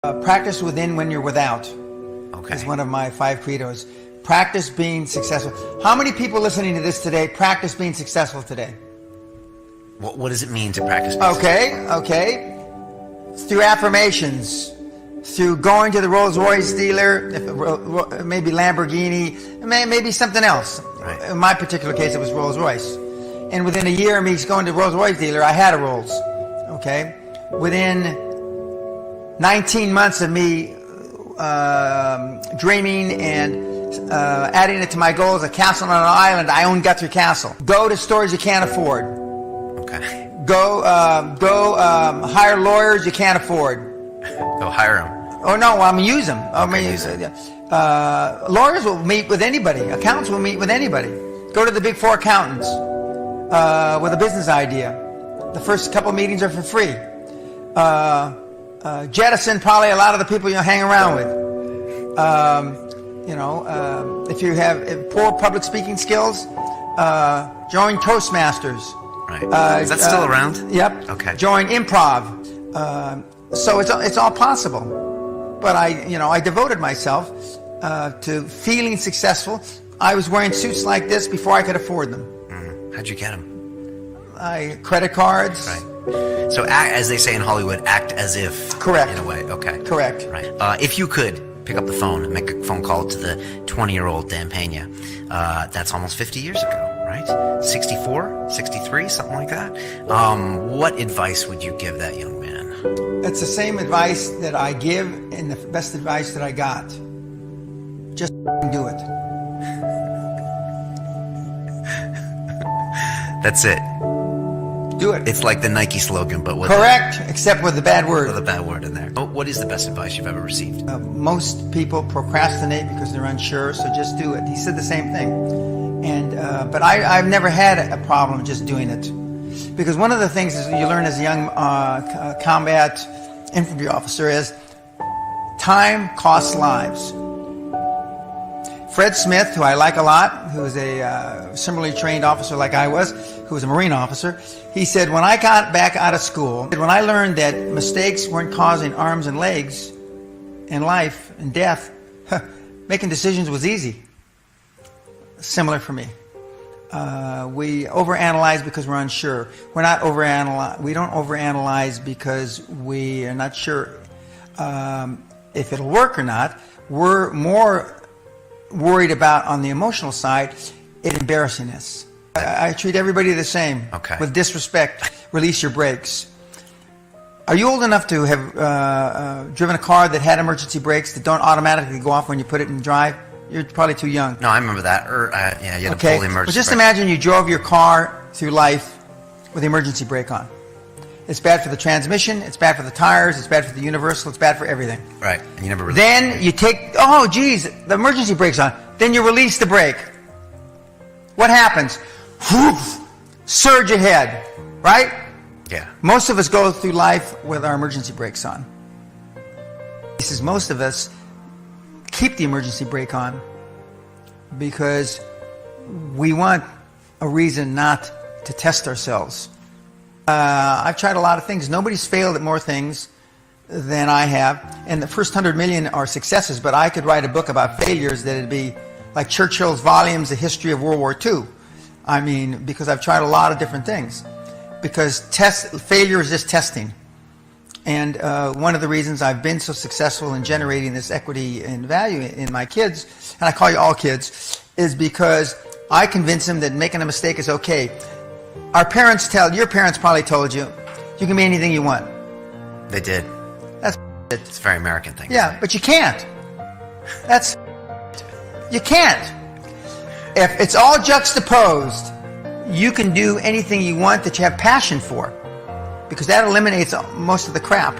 Practice within when you're without. Okay. Is one of my 5 credos. Practice being successful. How many people listening to this today practice being successful today? What does it mean to practice being successful? Okay. Through affirmations, through going to the Rolls Royce dealer, maybe Lamborghini, maybe something else. Right. In my particular case, it was Rolls Royce. And within a year of me going to the Rolls Royce dealer, I had a Rolls. Okay. Within 19 months of me dreaming and adding it to my goals, a castle on an island, I own Guthrie Castle. Go to stores you can't afford. Okay. Go hire lawyers you can't afford. Go hire them. Oh no, use them. Use them. Lawyers will meet with anybody. Accountants will meet with anybody. Go to the big 4 accountants with a business idea. The first couple meetings are for free. Jettison probably a lot of the people you hang around with. If you have poor public speaking skills, join Toastmasters. Right. Is that still around? Yep. Okay. Join improv. So it's all possible. But I devoted myself to feeling successful. I was wearing suits like this before I could afford them. Mm-hmm. How'd you get them? Credit cards. Right. So, as they say in Hollywood, act as if. Correct. In a way. Okay. Correct. Right. If you could pick up the phone and make a phone call to the 20-year-old Dan Peña, that's almost 50 years ago, right? 64, 63, something like that. What advice would you give that young man? It's the same advice that I give and the best advice that I got. Just do it. That's it. Do it. It's like the Nike slogan, but with correct, except with the bad word. With a bad word in there. What is the best advice you've ever received? Most people procrastinate because they're unsure, so just do it. He said the same thing. And but I've never had a problem just doing it. Because one of the things is you learn as a young combat infantry officer is time costs lives. Fred Smith, who I like a lot, who was a similarly trained officer like I was, who was a Marine officer, he said, when I got back out of school, when I learned that mistakes weren't causing arms and legs and life and death, making decisions was easy. Similar for me. We overanalyze because we're unsure. We don't overanalyze because we are not sure if it'll work or not. We're more worried about, on the emotional side, it embarrassing us. I treat everybody the same. Okay. With disrespect. Release your brakes. Are you old enough to have driven a car that had emergency brakes that don't automatically go off when you put it in drive? You're probably too young. No, I remember that. Yeah, you had to pull the emergency But just brake. imagine you drove your car through life with the emergency brake on. It's bad for the transmission, it's bad for the tires, it's bad for the universal, it's bad for everything. Right, and you never really... Then you take, oh geez, the emergency brake's on. Then you release the brake. What happens? Whoof, surge ahead, right? Yeah. Most of us go through life with our emergency brakes on. This is most of us keep the emergency brake on because we want a reason not to test ourselves. I've tried a lot of things. Nobody's failed at more things than I have. And the first 100 million are successes, but I could write a book about failures that would be like Churchill's volumes, The History of World War II. I mean, because I've tried a lot of different things. Because failure is just testing. And one of the reasons I've been so successful in generating this equity and value in my kids, and I call you all kids, is because I convince them that making a mistake is okay. Your parents probably told you, you can be anything you want. They did. That's it. It's a very American thing. Yeah, but you can't. You can't. If it's all juxtaposed, you can do anything you want that you have passion for. Because that eliminates most of the crap.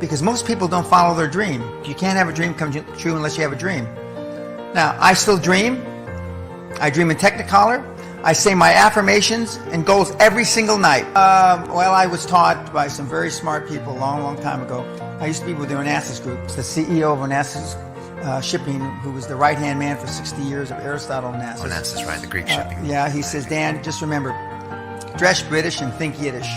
Because most people don't follow their dream. You can't have a dream come true unless you have a dream. Now, I still dream. I dream in Technicolor. I say my affirmations and goals every single night. Well, I was taught by some very smart people a long, long time ago. I used to be with the Onassis Group. It's the CEO of Onassis Shipping, who was the right-hand man for 60 years of Aristotle Onassis. Onassis, right, the Greek shipping. Yeah, he says, Dan, just remember, dress British and think Yiddish.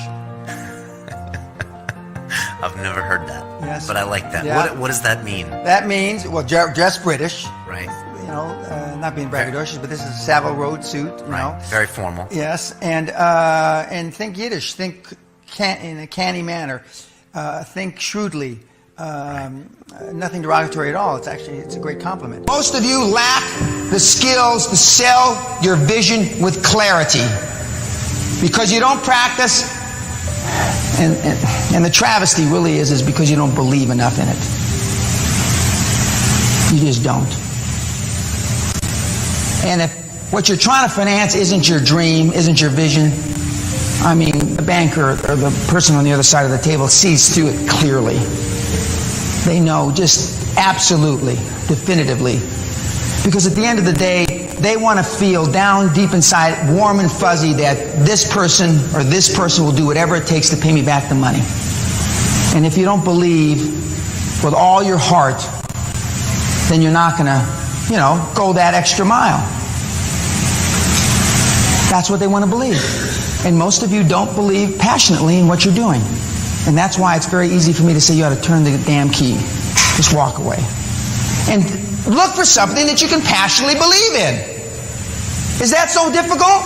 I've never heard that. Yeah. Yes. but I like that. Yeah. What does that mean? That means, well, dress British. Right. You know, not being braggadocious, but this is a Savile Road suit. You know. Very formal. Yes, and think Yiddish. Think in a canny manner. Think shrewdly. Nothing derogatory at all. It's a great compliment. Most of you lack the skills to sell your vision with clarity because you don't practice. And the travesty really is because you don't believe enough in it. You just don't. And if what you're trying to finance isn't your dream, isn't your vision, I mean, the banker or the person on the other side of the table sees through it clearly. They know just absolutely, definitively. Because at the end of the day, they want to feel down deep inside, warm and fuzzy, that this person or this person will do whatever it takes to pay me back the money. And if you don't believe with all your heart, then you're not going to, go that extra mile. That's what they want to believe. And most of you don't believe passionately in what you're doing. And that's why it's very easy for me to say you ought to turn the damn key. Just walk away. And look for something that you can passionately believe in. Is that so difficult?